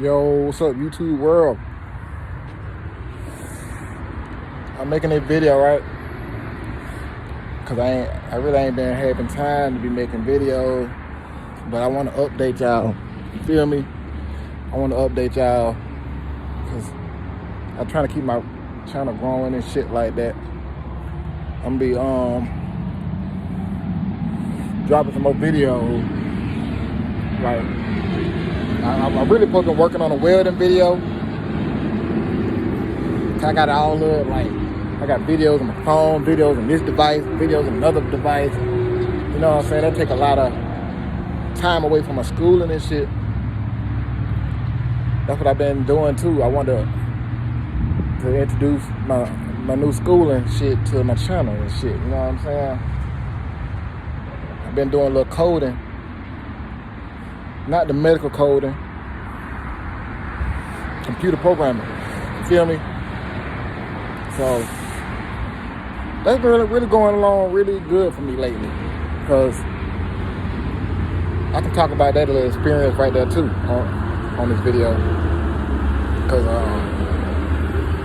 Yo, what's up, YouTube world? I'm making a video, right? Cause I really ain't been having time to be making videos, but I want to update y'all. You feel me? I want to update y'all, cause I'm trying to keep my channel growing and shit like that. I'm gonna be dropping some more videos. Like I'm really fucking working on a welding video. I got all of like, I got videos on my phone, videos on this device, videos on another device. You know what I'm saying? That take a lot of time away from my schooling and shit. That's what I've been doing too. I want to introduce my new schooling shit to my channel and shit. You know what I'm saying? I've been doing a little coding. Not the medical coding. Computer programming. You feel me? So that's been really going along really good for me lately, because I can talk about that little experience right there too on this video. Because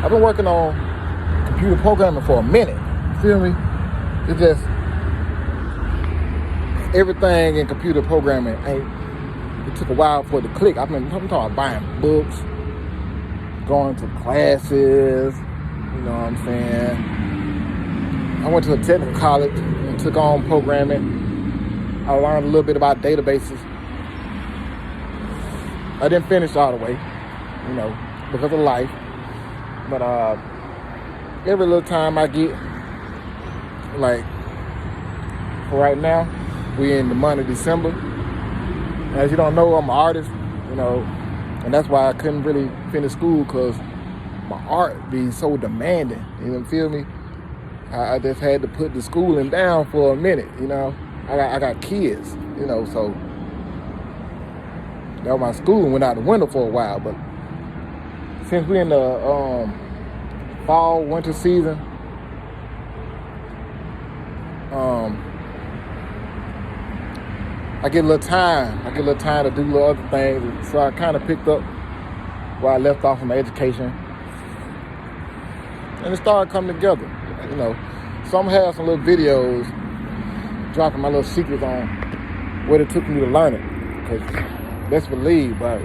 I've been working on computer programming for a minute. You feel me? It's just everything in computer programming it took a while for it to click. I'm talking about buying books, going to classes. You know what I'm saying? I went to a technical college and took on programming. I learned a little bit about databases. I didn't finish all the way, you know, because of life. But every little time I get, like, for right now, we in the month of December. As you don't know, I'm an artist, you know, and that's why I couldn't really finish school, because my art be so demanding. You feel me? I just had to put the schooling down for a minute. You know, I got kids. You know, so now my schooling went out the window for a while. But since we're in the fall winter season, I get a little time. I get a little time to do little other things. So I kind of picked up where I left off from my education. And it started coming together, you know. So I'm gonna have some little videos dropping my little secrets on what it took me to learn it. Because best believe, but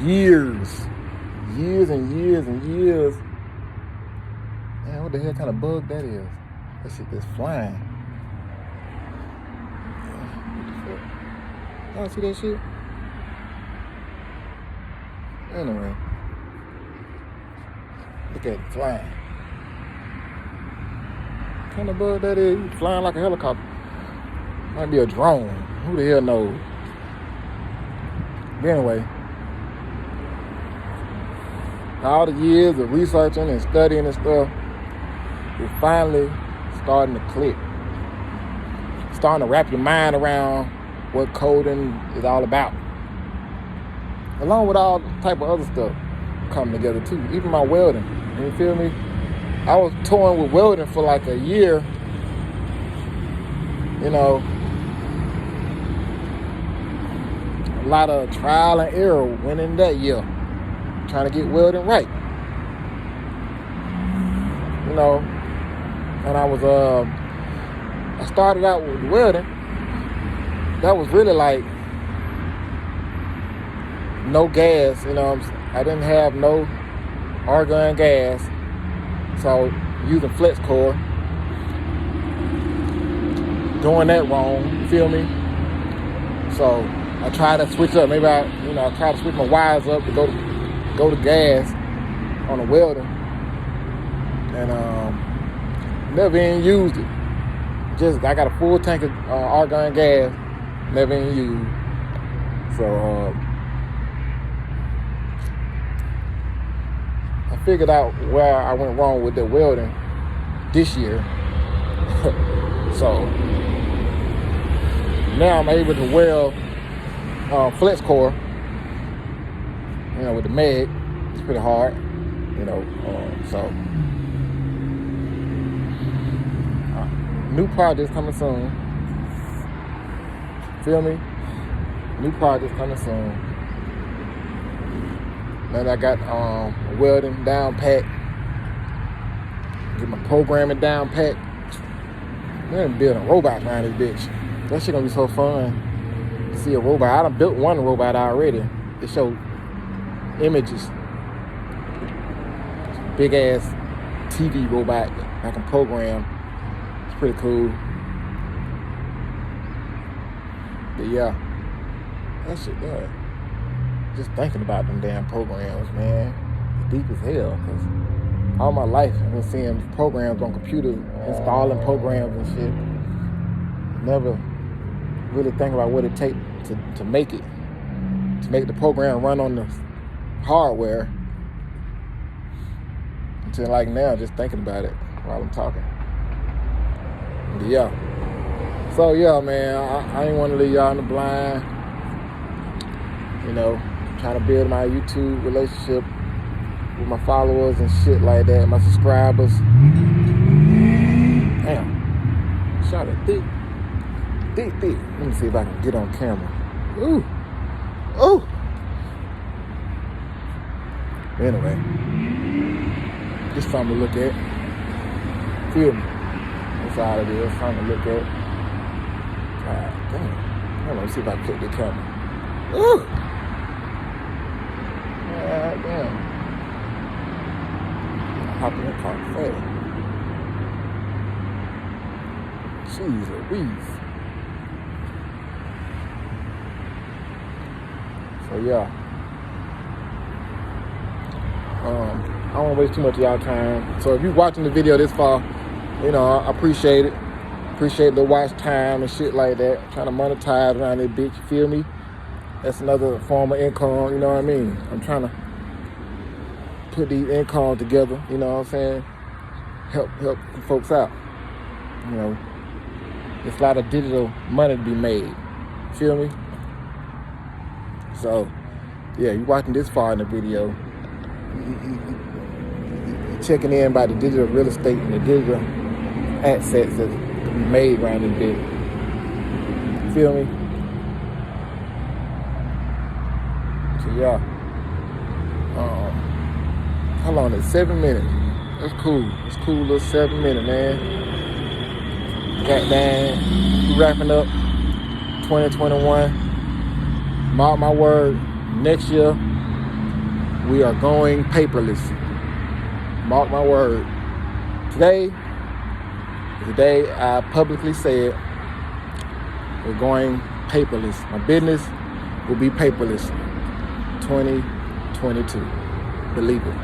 years and years. Man, what the hell kind of bug that is? That shit that's flying. What the fuck? Y'all see that shit? Anyway. Look at it flying. What kind of bug that is? Flying like a helicopter. Might be a drone. Who the hell knows? But anyway, all the years of researching and studying and stuff, it's finally starting to click. Starting to wrap your mind around what coding is all about. Along with all type of other stuff coming together too. Even my welding. You feel me? I was toying with welding for like a year. You know, a lot of trial and error went in that year, trying to get welding right. You know, and I started out with welding. That was really like no gas, you know. I didn't have no argon gas, so using flex core, doing that wrong, you feel me? So I tried to switch up. Maybe I tried to switch my wires up to go to gas on the welding, and never even used it. Just I got a full tank of argon gas, never even used. So I figured out where I went wrong with the welding this year. So now I'm able to weld flex core, you know, with the Meg. It's pretty hard, you know. So new projects coming soon. Feel me? New projects coming soon. Now that I got welding down pat, get my programming down pat. Man, building robots around this bitch. That shit gonna be so fun. See a robot. I done built one robot already. It showed images. Big ass TV robot I can program. It's pretty cool. But yeah, that shit, yeah. Just thinking about them damn programs, man, it's deep as hell. Cause all my life I've been seeing programs on computers, installing programs and shit. Never really think about what it takes to make it, to make the program run on the hardware. Until like now, just thinking about it while I'm talking. But yeah. So yeah, man, I ain't want to leave y'all in the blind. You know, trying to build my YouTube relationship with my followers and shit like that, my subscribers. Damn, shot it thick. Let me see if I can get on camera. Ooh. Anyway, just something to look at. Feel me? That's all it is. Something to look at. God damn. Let me see if I can click the camera. Ooh. God damn. Hop in the car fast. Jeez Louise. So yeah. I don't want to waste too much of y'all time. So if you're watching the video this far, you know, I appreciate it. Appreciate the watch time and shit like that. Trying to monetize around this bitch, you feel me? That's another form of income, you know what I mean? I'm trying to put these income together, you know what I'm saying? Help folks out. You know, there's a lot of digital money to be made. Feel me? So, yeah, you watching this far in the video, you checking in about the digital real estate and the digital assets that can be made around this bit. Feel me? So yeah. How long is it? 7 minutes. That's cool. It's cool little 7 minutes, man. Goddamn, wrapping up 2021. Mark my word, next year we are going paperless. Mark my word. Today is the day I publicly said we're going paperless. My business will be paperless 2022. Believe it.